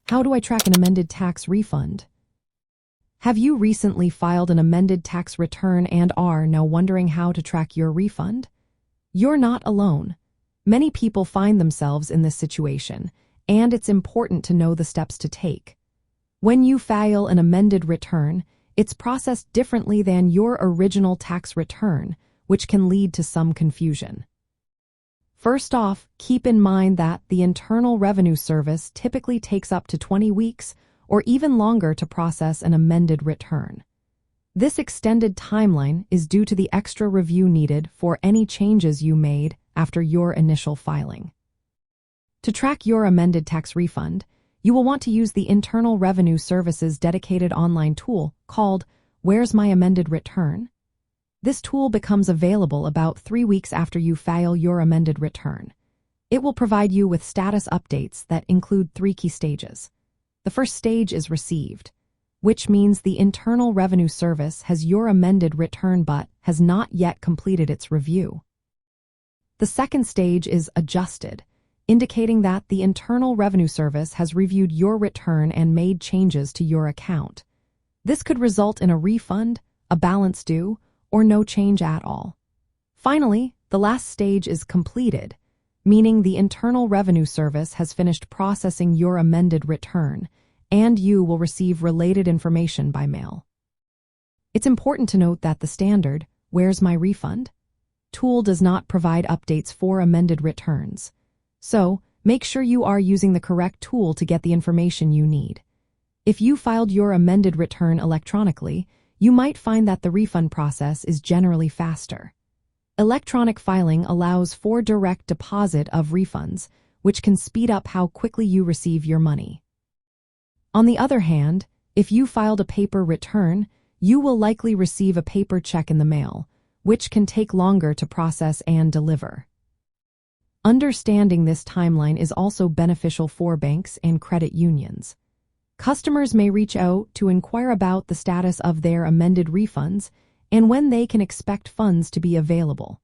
How do I track an amended tax refund? Have you recently filed an amended tax return and are now wondering how to track your refund? You're not alone. Many people find themselves in this situation, and it's important to know the steps to take. When you file an amended return, it's processed differently than your original tax return, which can lead to some confusion. First off, keep in mind that the Internal Revenue Service typically takes up to 20 weeks or even longer to process an amended return. This extended timeline is due to the extra review needed for any changes you made after your initial filing. To track your amended tax refund, you will want to use the Internal Revenue Service's dedicated online tool called Where's My Amended Return? This tool becomes available about 3 weeks after you file your amended return. It will provide you with status updates that include 3 key stages. The first stage is received, which means the Internal Revenue Service has your amended return but has not yet completed its review. The second stage is adjusted, indicating that the Internal Revenue Service has reviewed your return and made changes to your account. This could result in a refund, a balance due, or no change at all. Finally, the last stage is completed, meaning the Internal Revenue Service has finished processing your amended return, and you will receive related information by mail. It's important to note that the standard Where's My Refund? Tool does not provide updates for amended returns. So, make sure you are using the correct tool to get the information you need. If you filed your amended return electronically, you might find that the refund process is generally faster. Electronic filing allows for direct deposit of refunds, which can speed up how quickly you receive your money. On the other hand, if you filed a paper return, you will likely receive a paper check in the mail, which can take longer to process and deliver. Understanding this timeline is also beneficial for banks and credit unions. Customers may reach out to inquire about the status of their amended refunds and when they can expect funds to be available.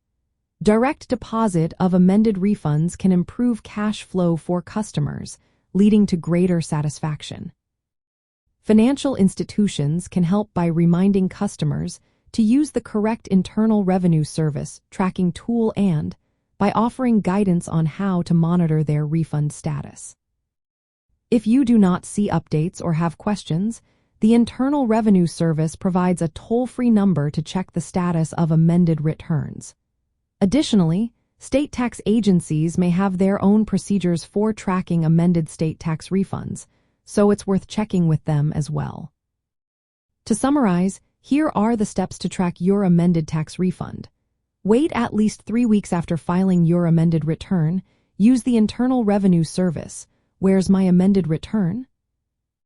Direct deposit of amended refunds can improve cash flow for customers, leading to greater satisfaction. Financial institutions can help by reminding customers to use the correct Internal Revenue Service tracking tool and by offering guidance on how to monitor their refund status. If you do not see updates or have questions, the Internal Revenue Service provides a toll-free number to check the status of amended returns. Additionally, state tax agencies may have their own procedures for tracking amended state tax refunds, so it's worth checking with them as well. To summarize, here are the steps to track your amended tax refund. Wait at least 3 weeks after filing your amended return. Use the Internal Revenue Service. Where's My Amended Return?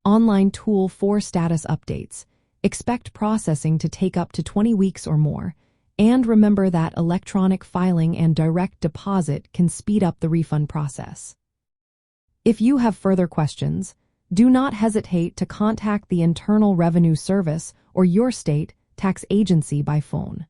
Online tool for status updates. Expect processing to take up to 20 weeks or more, and remember that electronic filing and direct deposit can speed up the refund process. If you have further questions, do not hesitate to contact the Internal Revenue Service or your state tax agency by phone.